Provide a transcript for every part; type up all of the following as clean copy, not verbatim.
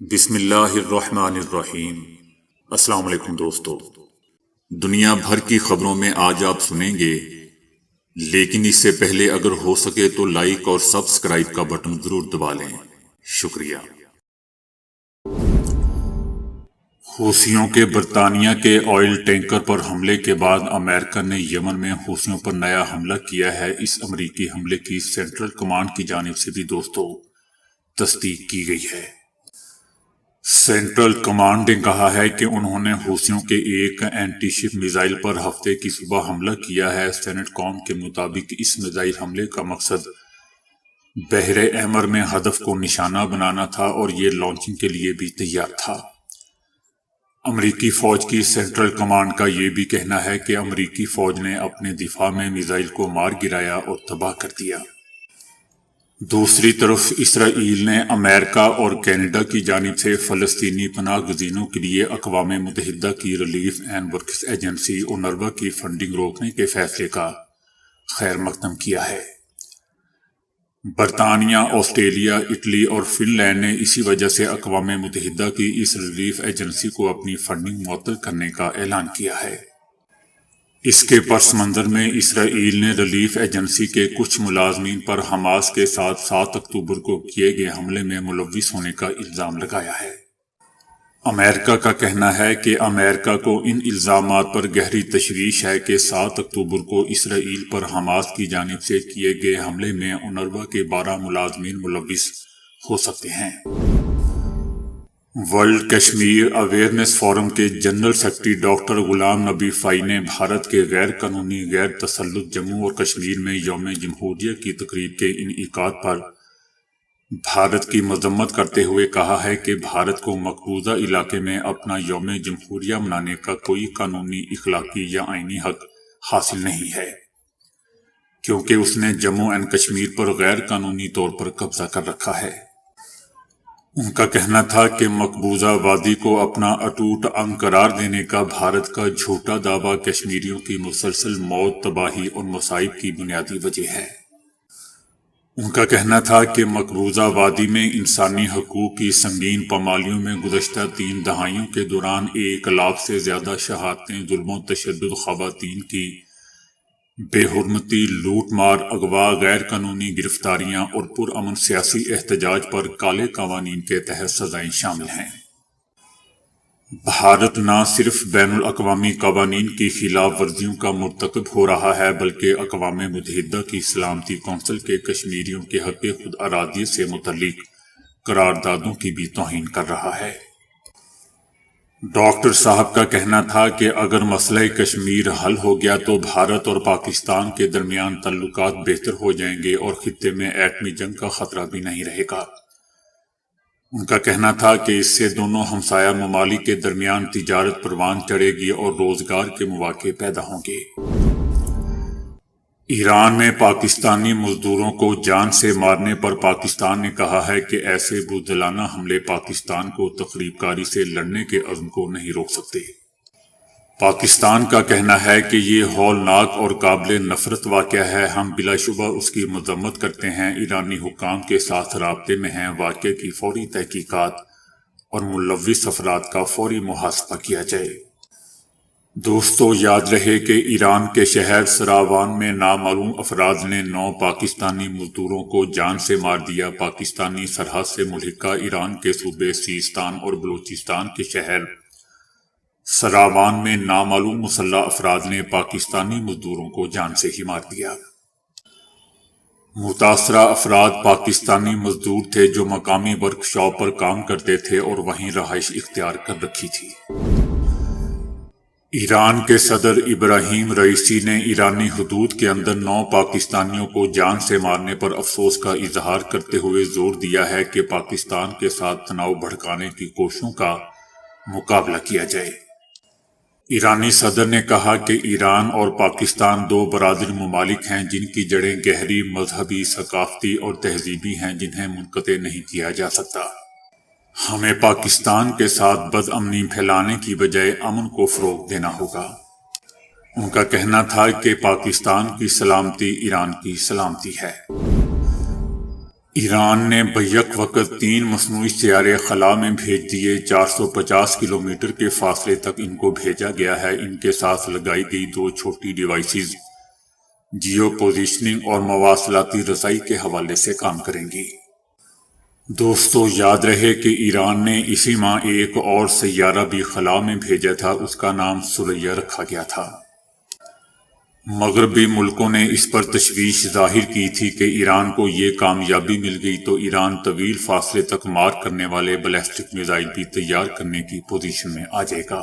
بسم اللہ الرحمن الرحیم۔ السلام علیکم دوستو، دنیا بھر کی خبروں میں آج آپ سنیں گے، لیکن اس سے پہلے اگر ہو سکے تو لائک اور سبسکرائب کا بٹن ضرور دبا لیں۔ شکریہ۔ حوثیوں کے برطانیہ کے آئل ٹینکر پر حملے کے بعد امریکہ نے یمن میں حوثیوں پر نیا حملہ کیا ہے۔ اس امریکی حملے کی سینٹرل کمانڈ کی جانب سے بھی دوستو تصدیق کی گئی ہے۔ سینٹرل کمانڈ نے کہا ہے کہ انہوں نے حوثیوں کے ایک اینٹی شپ میزائل پر ہفتے کی صبح حملہ کیا ہے۔ سینٹ کام کے مطابق اس میزائل حملے کا مقصد بحر احمر میں ہدف کو نشانہ بنانا تھا اور یہ لانچنگ کے لیے بھی تیار تھا۔ امریکی فوج کی سینٹرل کمانڈ کا یہ بھی کہنا ہے کہ امریکی فوج نے اپنے دفاع میں میزائل کو مار گرایا اور تباہ کر دیا۔ دوسری طرف اسرائیل نے امریکہ اور کینیڈا کی جانب سے فلسطینی پناہ گزینوں کے لیے اقوام متحدہ کی ریلیف اینڈ ورکس ایجنسی اونروا کی فنڈنگ روکنے کے فیصلے کا خیر مقدم کیا ہے۔ برطانیہ، آسٹریلیا، اٹلی اور فن لینڈ نے اسی وجہ سے اقوام متحدہ کی اس ریلیف ایجنسی کو اپنی فنڈنگ معطل کرنے کا اعلان کیا ہے۔ اس کے پس منظر میں اسرائیل نے ریلیف ایجنسی کے کچھ ملازمین پر حماس کے ساتھ 7 اکتوبر کو کیے گئے حملے میں ملوث ہونے کا الزام لگایا ہے۔ امریکہ کا کہنا ہے کہ امریکہ کو ان الزامات پر گہری تشویش ہے کہ 7 اکتوبر کو اسرائیل پر حماس کی جانب سے کیے گئے حملے میں اونروا کے 12 ملازمین ملوث ہو سکتے ہیں۔ ورلڈ کشمیر اویئرنیس فورم کے جنرل سیکرٹری ڈاکٹر غلام نبی فائی نے بھارت کے غیر قانونی غیر تسلط جموں اور کشمیر میں یوم جمہوریہ کی تقریب کے انعقاد پر بھارت کی مذمت کرتے ہوئے کہا ہے کہ بھارت کو مقبوضہ علاقے میں اپنا یوم جمہوریہ منانے کا کوئی قانونی، اخلاقی یا آئینی حق حاصل نہیں ہے، کیونکہ اس نے جموں اینڈ کشمیر پر غیر قانونی طور پر قبضہ کر رکھا ہے۔ ان کا کہنا تھا کہ مقبوضہ وادی کو اپنا اٹوٹ انگ قرار دینے کا بھارت کا جھوٹا دعویٰ کشمیریوں کی مسلسل موت، تباہی اور مصائب کی بنیادی وجہ ہے۔ ان کا کہنا تھا کہ مقبوضہ وادی میں انسانی حقوق کی سنگین پامالیوں میں گزشتہ 3 دہائیوں کے دوران 1 لاکھ سے زیادہ شہادتیں، ظلم و تشدد، خواتین کی بے حرمتی، لوٹ مار، اغوا، غیر قانونی گرفتاریاں اور پرامن سیاسی احتجاج پر کالے قوانین کے تحت سزائیں شامل ہیں۔ بھارت نہ صرف بین الاقوامی قوانین کی خلاف ورزیوں کا مرتکب ہو رہا ہے بلکہ اقوام متحدہ کی سلامتی کونسل کے کشمیریوں کے حق خود ارادیت سے متعلق قراردادوں کی بھی توہین کر رہا ہے۔ ڈاکٹر صاحب کا کہنا تھا کہ اگر مسئلہ کشمیر حل ہو گیا تو بھارت اور پاکستان کے درمیان تعلقات بہتر ہو جائیں گے اور خطے میں ایٹمی جنگ کا خطرہ بھی نہیں رہے گا۔ ان کا کہنا تھا کہ اس سے دونوں ہمسایہ ممالک کے درمیان تجارت پروان چڑھے گی اور روزگار کے مواقع پیدا ہوں گے۔ ایران میں پاکستانی مزدوروں کو جان سے مارنے پر پاکستان نے کہا ہے کہ ایسے بزدلانہ حملے پاکستان کو تخریب کاری سے لڑنے کے عزم کو نہیں روک سکتے۔ پاکستان کا کہنا ہے کہ یہ ہولناک اور قابل نفرت واقعہ ہے۔ ہم بلا شبہ اس کی مذمت کرتے ہیں، ایرانی حکام کے ساتھ رابطے میں ہیں، واقعے کی فوری تحقیقات اور ملوث افراد کا فوری محاسبہ کیا جائے۔ دوستو، یاد رہے کہ ایران کے شہر سراوان میں نامعلوم افراد نے 9 پاکستانی مزدوروں کو جان سے مار دیا۔ پاکستانی سرحد سے ملحقہ ایران کے صوبے سیستان اور بلوچستان کے شہر سراوان میں نامعلوم مسلح افراد نے پاکستانی مزدوروں کو جان سے ہی مار دیا۔ متاثرہ افراد پاکستانی مزدور تھے جو مقامی ورک شاپ پر کام کرتے تھے اور وہیں رہائش اختیار کر رکھی تھی۔ ایران کے صدر ابراہیم رئیسی نے ایرانی حدود کے اندر 9 پاکستانیوں کو جان سے مارنے پر افسوس کا اظہار کرتے ہوئے زور دیا ہے کہ پاکستان کے ساتھ تناؤ بھڑکانے کی کوششوں کا مقابلہ کیا جائے۔ ایرانی صدر نے کہا کہ ایران اور پاکستان 2 برادر ممالک ہیں جن کی جڑیں گہری مذہبی، ثقافتی اور تہذیبی ہیں جنہیں منقطع نہیں کیا جا سکتا۔ ہمیں پاکستان کے ساتھ بدامنی پھیلانے کی بجائے امن کو فروغ دینا ہوگا۔ ان کا کہنا تھا کہ پاکستان کی سلامتی ایران کی سلامتی ہے۔ ایران نے بیک وقت 3 مصنوعی سیارے خلا میں بھیج دیے۔ 450 کلومیٹر کے فاصلے تک ان کو بھیجا گیا ہے۔ ان کے ساتھ لگائی گئی 2 چھوٹی ڈیوائسز جیو پوزیشننگ اور مواصلاتی رسائی کے حوالے سے کام کریں گی۔ دوستو، یاد رہے کہ ایران نے اسی ماہ ایک اور سیارہ بھی خلا میں بھیجا تھا۔ اس کا نام ثریا رکھا گیا تھا۔ مغربی ملکوں نے اس پر تشویش ظاہر کی تھی کہ ایران کو یہ کامیابی مل گئی تو ایران طویل فاصلے تک مار کرنے والے بیلسٹک میزائل بھی تیار کرنے کی پوزیشن میں آ جائے گا۔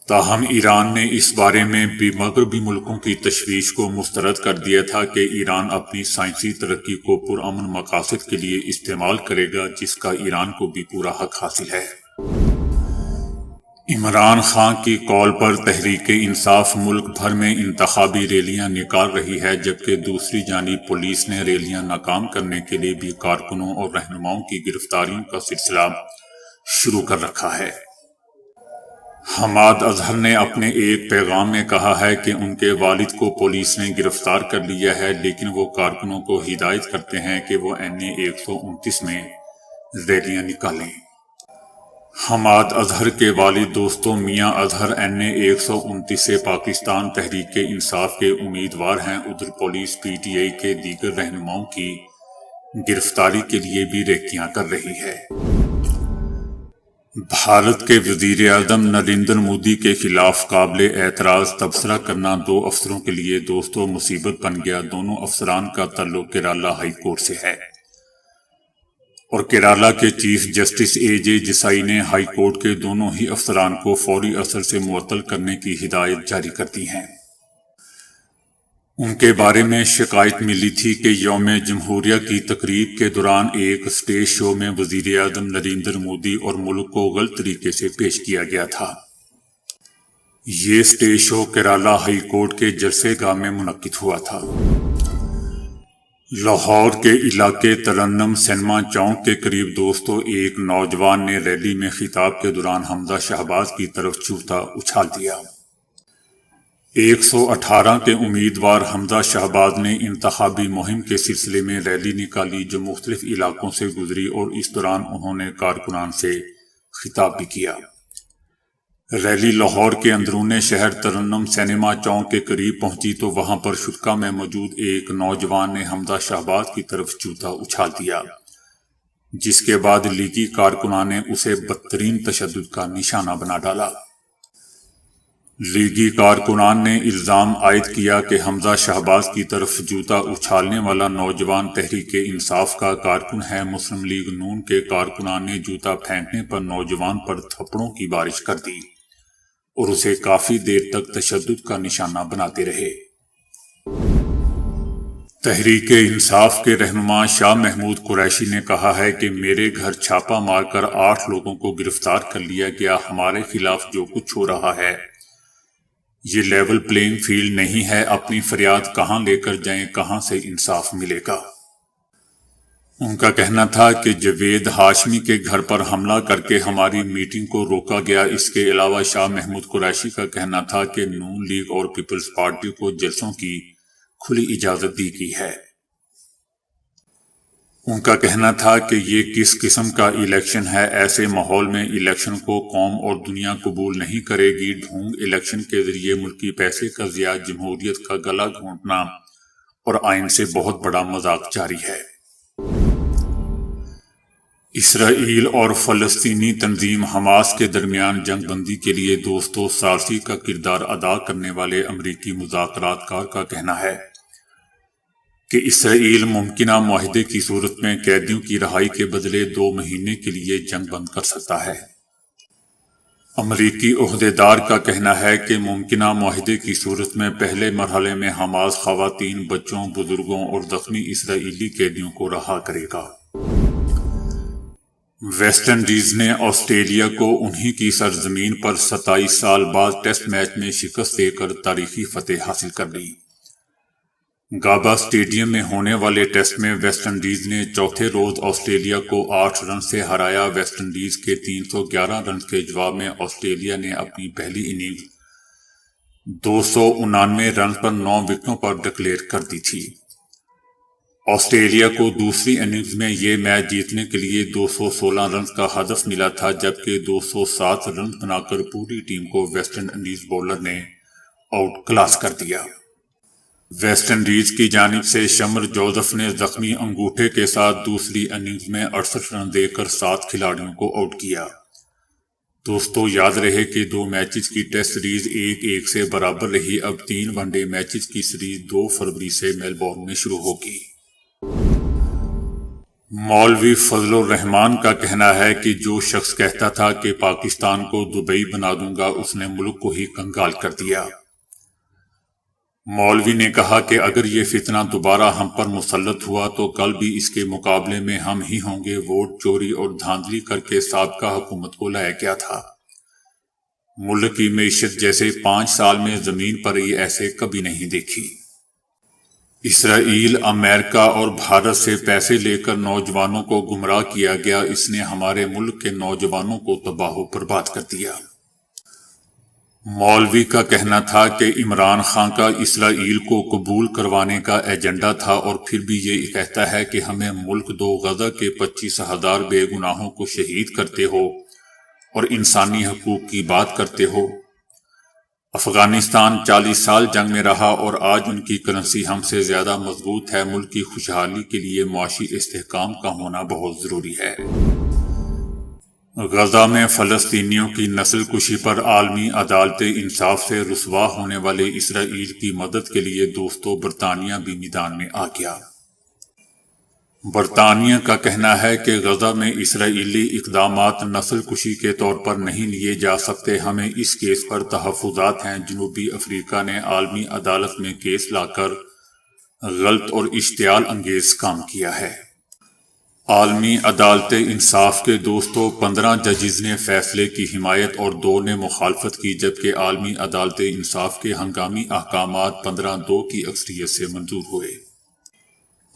تاہم ایران نے اس بارے میں بھی مغربی ملکوں کی تشویش کو مسترد کر دیا تھا کہ ایران اپنی سائنسی ترقی کو پرامن مقاصد کے لیے استعمال کرے گا، جس کا ایران کو بھی پورا حق حاصل ہے۔ عمران خان کی کال پر تحریک انصاف ملک بھر میں انتخابی ریلیاں نکال رہی ہے، جبکہ دوسری جانب پولیس نے ریلیاں ناکام کرنے کے لیے بھی کارکنوں اور رہنماؤں کی گرفتاریوں کا سلسلہ شروع کر رکھا ہے۔ حماد اظہر نے اپنے ایک پیغام میں کہا ہے کہ ان کے والد کو پولیس نے گرفتار کر لیا ہے، لیکن وہ کارکنوں کو ہدایت کرتے ہیں کہ وہ NA 129 میں ریلیاں نکالیں۔ حماد اظہر کے والد دوستو میاں اظہر NA 129 سے پاکستان تحریک انصاف کے امیدوار ہیں۔ ادھر پولیس PTI کے دیگر رہنماؤں کی گرفتاری کے لیے بھی ریکیاں کر رہی ہے۔ بھارت کے وزیر اعظم نریندر مودی کے خلاف قابل اعتراض تبصرہ کرنا 2 افسروں کے لیے دوستو مصیبت بن گیا۔ دونوں افسران کا تعلق کیرالہ ہائی کورٹ سے ہے اور کیرالہ کے چیف جسٹس AJ دیسائی نے ہائی کورٹ کے دونوں ہی افسران کو فوری اثر سے معطل کرنے کی ہدایت جاری کر دی ہے۔ ان کے بارے میں شکایت ملی تھی کہ یوم جمہوریہ کی تقریب کے دوران ایک سٹیج شو میں وزیر اعظم نریندر مودی اور ملک کو غلط طریقے سے پیش کیا گیا تھا۔ یہ stage show Kerala high court کے جلسے گاہ میں منعقد ہوا تھا۔ لاہور کے علاقے ترنم سنیما چوک کے قریب دوستو ایک نوجوان نے ریلی میں خطاب کے دوران حمزہ شہباز کی طرف جوتا اچھال دیا۔ 118 کے امیدوار حمزہ شہباز نے انتخابی مہم کے سلسلے میں ریلی نکالی جو مختلف علاقوں سے گزری، اور اس دوران انہوں نے کارکنان سے خطاب بھی کیا۔ ریلی لاہور کے اندرون شہر ترنم سنیما چوک کے قریب پہنچی تو وہاں پر شرکا میں موجود ایک نوجوان نے حمزہ شہباز کی طرف جوتا اچھال دیا، جس کے بعد لیگی کارکنان نے اسے بدترین تشدد کا نشانہ بنا ڈالا۔ لیگی کارکنان نے الزام عائد کیا کہ حمزہ شہباز کی طرف جوتا اچھالنے والا نوجوان تحریک انصاف کا کارکن ہے۔ مسلم لیگ نون کے کارکنان نے جوتا پھینکنے پر نوجوان پر تھپڑوں کی بارش کر دی اور اسے کافی دیر تک تشدد کا نشانہ بناتے رہے۔ تحریک انصاف کے رہنما شاہ محمود قریشی نے کہا ہے کہ میرے گھر چھاپا مار کر 8 لوگوں کو گرفتار کر لیا گیا۔ ہمارے خلاف جو کچھ ہو رہا ہے یہ لیول پلینگ فیلڈ نہیں ہے۔ اپنی فریاد کہاں لے کر جائیں، کہاں سے انصاف ملے گا؟ ان کا کہنا تھا کہ جاوید ہاشمی کے گھر پر حملہ کر کے ہماری میٹنگ کو روکا گیا۔ اس کے علاوہ شاہ محمود قریشی کا کہنا تھا کہ نون لیگ اور پیپلز پارٹی کو جلسوں کی کھلی اجازت دی گئی ہے۔ ان کا کہنا تھا کہ یہ کس قسم کا الیکشن ہے، ایسے ماحول میں الیکشن کو قوم اور دنیا قبول نہیں کرے گی۔ ڈھونگ الیکشن کے ذریعے ملکی پیسے کا ضیاع، جمہوریت کا گلا گھونٹنا اور آئین سے بہت بڑا مذاق جاری ہے۔ اسرائیل اور فلسطینی تنظیم حماس کے درمیان جنگ بندی کے لیے دوستو ثالثی کا کردار ادا کرنے والے امریکی مذاکرات کار کا کہنا ہے کہ اسرائیل ممکنہ معاہدے کی صورت میں قیدیوں کی رہائی کے بدلے 2 مہینے کے لیے جنگ بند کر سکتا ہے۔ امریکی عہدیدار کا کہنا ہے کہ ممکنہ معاہدے کی صورت میں پہلے مرحلے میں حماس خواتین، بچوں، بزرگوں اور زخمی اسرائیلی قیدیوں کو رہا کرے گا۔ ویسٹ انڈیز نے آسٹریلیا کو انہی کی سرزمین پر 27 سال بعد ٹیسٹ میچ میں شکست دے کر تاریخی فتح حاصل کر لی۔ گابا اسٹیڈیم میں ہونے والے ٹیسٹ میں ویسٹ انڈیز نے چوتھے روز آسٹریلیا کو 8 رن سے ہرایا۔ ویسٹ انڈیز کے 311 رنز کے جواب میں آسٹریلیا نے اپنی پہلی اننگز 299 رنز پر 9 وکٹوں پر ڈکلیئر کر دی تھی۔ آسٹریلیا کو دوسری اننگز میں یہ میچ جیتنے کے لیے 216 رنز کا ہدف ملا تھا، جبکہ 207 رنز بنا کر پوری ٹیم کو ویسٹ انڈیز بولر نے آؤٹ کلاس کر دیا۔ ویسٹ انڈیز کی جانب سے شمر جوزف نے زخمی انگوٹھے کے ساتھ دوسری اننگز میں 68 رن دے کر 7 کھلاڑیوں کو آؤٹ کیا۔ دوستو یاد رہے کہ 2 میچز کی ٹیسٹ سیریز 1-1 سے برابر رہی۔ اب 3 ون ڈے میچز کی سیریز 2 فروری سے میلبورن میں شروع ہوگی۔ مولوی فضل الرحمان کا کہنا ہے کہ جو شخص کہتا تھا کہ پاکستان کو دبئی بنا دوں گا، اس نے ملک کو ہی کنگال کر دیا۔ مولوی نے کہا کہ اگر یہ فتنہ دوبارہ ہم پر مسلط ہوا تو کل بھی اس کے مقابلے میں ہم ہی ہوں گے۔ ووٹ چوری اور دھاندلی کر کے سابقہ حکومت کو لایا گیا تھا۔ ملک کی معیشت جیسے 5 سال میں زمین پر ہی ایسے کبھی نہیں دیکھی۔ اسرائیل، امریکہ اور بھارت سے پیسے لے کر نوجوانوں کو گمراہ کیا گیا۔ اس نے ہمارے ملک کے نوجوانوں کو تباہ و برباد کر دیا۔ مولوی کا کہنا تھا کہ عمران خان کا اسرائیل کو قبول کروانے کا ایجنڈا تھا، اور پھر بھی یہ کہتا ہے کہ ہمیں ملک دو۔ غزہ کے 25,000 بے گناہوں کو شہید کرتے ہو اور انسانی حقوق کی بات کرتے ہو۔ افغانستان 40 سال جنگ میں رہا اور آج ان کی کرنسی ہم سے زیادہ مضبوط ہے۔ ملک کی خوشحالی کے لیے معاشی استحکام کا ہونا بہت ضروری ہے۔ غزہ میں فلسطینیوں کی نسل کشی پر عالمی عدالت انصاف سے رسوا ہونے والے اسرائیل کی مدد کے لیے دوستو برطانیہ بھی میدان میں آ گیا۔ برطانیہ کا کہنا ہے کہ غزہ میں اسرائیلی اقدامات نسل کشی کے طور پر نہیں لیے جا سکتے۔ ہمیں اس کیس پر تحفظات ہیں۔ جنوبی افریقہ نے عالمی عدالت میں کیس لا کر غلط اور اشتعال انگیز کام کیا ہے۔ عالمی عدالت انصاف کے دوستو 15 ججز نے فیصلے کی حمایت اور 2 نے مخالفت کی، جبکہ عالمی عدالت انصاف کے ہنگامی احکامات 15-2 کی اکثریت سے منظور ہوئے۔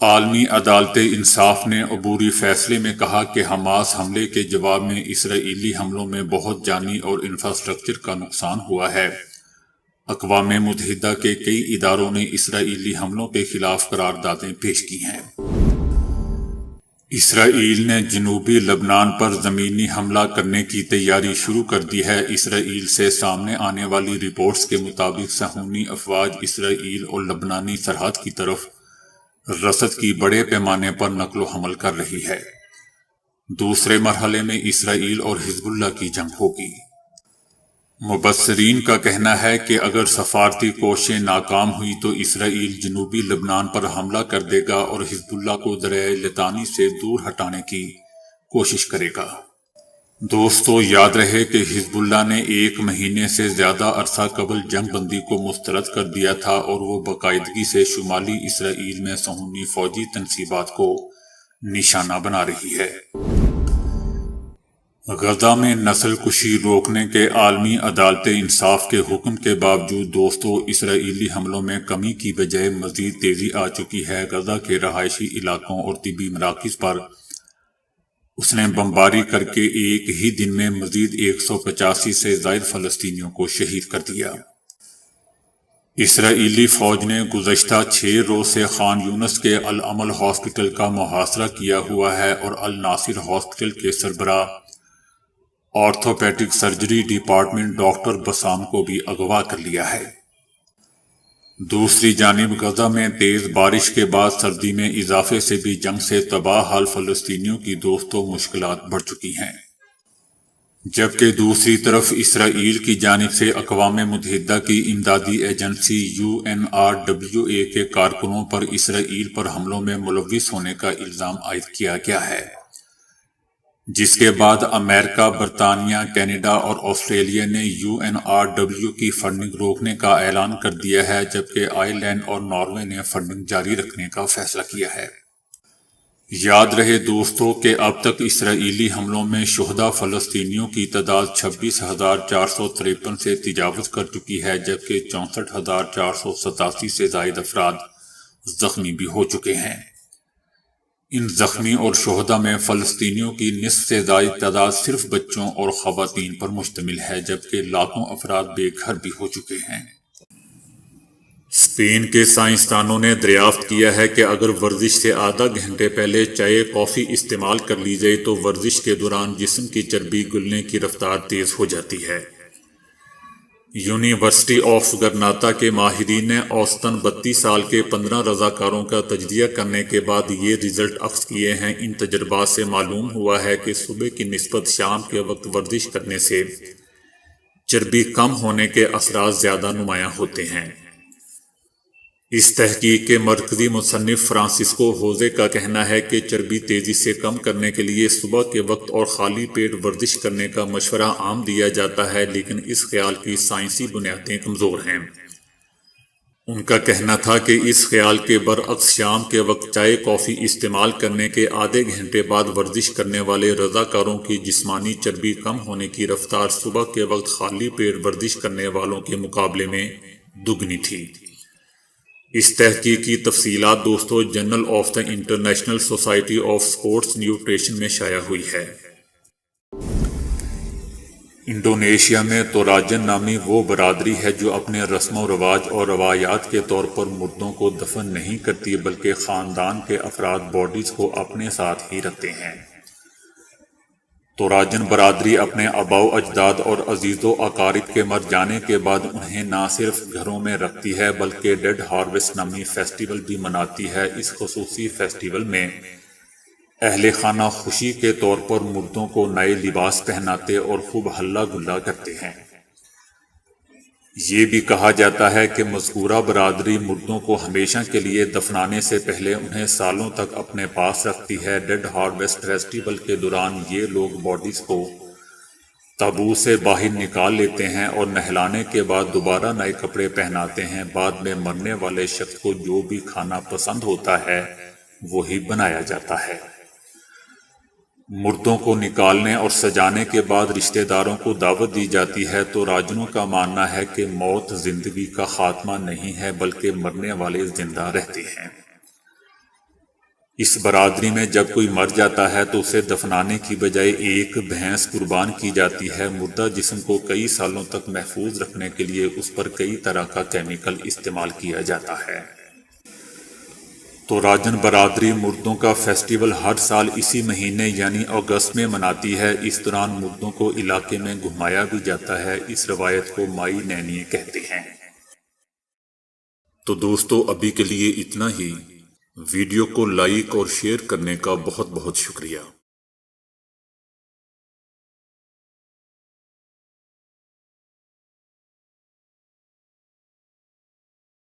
عالمی عدالت انصاف نے عبوری فیصلے میں کہا کہ حماس حملے کے جواب میں اسرائیلی حملوں میں بہت جانی اور انفراسٹرکچر کا نقصان ہوا ہے۔ اقوام متحدہ کے کئی اداروں نے اسرائیلی حملوں کے خلاف قراردادیں پیش کی ہیں۔ اسرائیل نے جنوبی لبنان پر زمینی حملہ کرنے کی تیاری شروع کر دی ہے۔ اسرائیل سے سامنے آنے والی رپورٹس کے مطابق صہیونی افواج اسرائیل اور لبنانی سرحد کی طرف رسد کی بڑے پیمانے پر نقل و حمل کر رہی ہے۔ دوسرے مرحلے میں اسرائیل اور حزب اللہ کی جنگ ہوگی۔ مبصرین کا کہنا ہے کہ اگر سفارتی کوششیں ناکام ہوئی تو اسرائیل جنوبی لبنان پر حملہ کر دے گا اور حزب اللہ کو دریائے لطانی سے دور ہٹانے کی کوشش کرے گا۔ دوستو یاد رہے کہ حزب اللہ نے 1 مہینے سے زیادہ عرصہ قبل جنگ بندی کو مسترد کر دیا تھا، اور وہ باقاعدگی سے شمالی اسرائیل میں صہیونی فوجی تنصیبات کو نشانہ بنا رہی ہے۔ غزہ میں نسل کشی روکنے کے عالمی عدالت انصاف کے حکم کے باوجود دوستو اسرائیلی حملوں میں کمی کی بجائے مزید تیزی آ چکی ہے۔ غزہ کے رہائشی علاقوں اور طبی مراکز پر اس نے بمباری کر کے ایک ہی دن میں مزید 185 سے زائد فلسطینیوں کو شہید کر دیا۔ اسرائیلی فوج نے گزشتہ 6 روز سے خان یونس کے العمل ہاسپٹل کا محاصرہ کیا ہوا ہے اور الناصر ہاسپٹل کے سربراہ آرتھوپیڈک سرجری ڈپارٹمنٹ ڈاکٹر بسام کو بھی اغوا کر لیا ہے۔ دوسری جانب غزہ میں تیز بارش کے بعد سردی میں اضافے سے بھی جنگ سے تباہ حال فلسطینیوں کی دوستوں مشکلات بڑھ چکی ہیں، جبکہ دوسری طرف اسرائیل کی جانب سے اقوام متحدہ کی امدادی ایجنسی UNRWA کے کارکنوں پر اسرائیل پر حملوں میں ملوث ہونے کا الزام عائد کیا گیا ہے، جس کے بعد امریکہ، برطانیہ، کینیڈا اور آسٹریلیا نے UNRW کی فنڈنگ روکنے کا اعلان کر دیا ہے، جبکہ آئرلینڈ اور ناروے نے فنڈنگ جاری رکھنے کا فیصلہ کیا ہے۔ یاد رہے دوستو کہ اب تک اسرائیلی حملوں میں شہداء فلسطینیوں کی تعداد 26,453 سے تجاوز کر چکی ہے، جبکہ 64,487 سے زائد افراد زخمی بھی ہو چکے ہیں۔ ان زخمی اور شہداء میں فلسطینیوں کی نصف سے زائد تعداد صرف بچوں اور خواتین پر مشتمل ہے، جبکہ لاکھوں افراد بے گھر بھی ہو چکے ہیں۔ اسپین کے سائنسدانوں نے دریافت کیا ہے کہ اگر ورزش سے آدھا گھنٹے پہلے چائے کافی استعمال کر لی جائے تو ورزش کے دوران جسم کی چربی گلنے کی رفتار تیز ہو جاتی ہے۔ یونیورسٹی آف گرناطہ کے ماہرین نے اوسطاً 32 سال کے 15 رضاکاروں کا تجزیہ کرنے کے بعد یہ رزلٹ اخذ کیے ہیں۔ ان تجربات سے معلوم ہوا ہے کہ صبح کی نسبت شام کے وقت ورزش کرنے سے چربی کم ہونے کے اثرات زیادہ نمایاں ہوتے ہیں۔ اس تحقیق کے مرکزی مصنف فرانسسکو ہوزے کا کہنا ہے کہ چربی تیزی سے کم کرنے کے لیے صبح کے وقت اور خالی پیٹ ورزش کرنے کا مشورہ عام دیا جاتا ہے، لیکن اس خیال کی سائنسی بنیادیں کمزور ہیں۔ ان کا کہنا تھا کہ اس خیال کے برعکس شام کے وقت چائے کافی استعمال کرنے کے آدھے گھنٹے بعد ورزش کرنے والے رضاکاروں کی جسمانی چربی کم ہونے کی رفتار صبح کے وقت خالی پیٹ ورزش کرنے والوں کے مقابلے میں دگنی تھی۔ اس تحقیق کی تفصیلات دوستو journal of the international society of sports nutrition میں شائع ہوئی ہے۔ انڈونیشیا میں توراجن نامی وہ برادری ہے جو اپنے رسم و رواج اور روایات کے طور پر مردوں کو دفن نہیں کرتی، بلکہ خاندان کے افراد باڈیز کو اپنے ساتھ ہی رکھتے ہیں۔ توراجن برادری اپنے آباء و اجداد اور عزیز و اقارب کے مر جانے کے بعد انہیں نہ صرف گھروں میں رکھتی ہے بلکہ ڈیڈ ہارویسٹ نامی فیسٹیول بھی مناتی ہے۔ اس خصوصی فیسٹیول میں اہل خانہ خوشی کے طور پر مردوں کو نئے لباس پہناتے اور خوب ہلا گلا کرتے ہیں۔ یہ بھی کہا جاتا ہے کہ مذکورہ برادری مردوں کو ہمیشہ کے لیے دفنانے سے پہلے انہیں سالوں تک اپنے پاس رکھتی ہے۔ ڈیڈ ہارویسٹ فیسٹیول کے دوران یہ لوگ باڈیز کو تابوت سے باہر نکال لیتے ہیں اور نہلانے کے بعد دوبارہ نئے کپڑے پہناتے ہیں۔ بعد میں مرنے والے شخص کو جو بھی کھانا پسند ہوتا ہے وہی بنایا جاتا ہے۔ مردوں کو نکالنے اور سجانے کے بعد رشتہ داروں کو دعوت دی جاتی ہے۔ تو راجنوں کا ماننا ہے کہ موت زندگی کا خاتمہ نہیں ہے بلکہ مرنے والے زندہ رہتے ہیں۔ اس برادری میں جب کوئی مر جاتا ہے تو اسے دفنانے کی بجائے ایک بھینس قربان کی جاتی ہے۔ مردہ جسم کو کئی سالوں تک محفوظ رکھنے کے لیے اس پر کئی طرح کا کیمیکل استعمال کیا جاتا ہے۔ توراجن برادری مردوں کا فیسٹیول ہر سال اسی مہینے یعنی اگست میں مناتی ہے۔ اس دوران مردوں کو علاقے میں گھمایا بھی جاتا ہے۔ اس روایت کو مائی نینی کہتے ہیں۔ تو دوستو ابھی کے لیے اتنا ہی۔ ویڈیو کو لائک اور شیئر کرنے کا بہت بہت شکریہ۔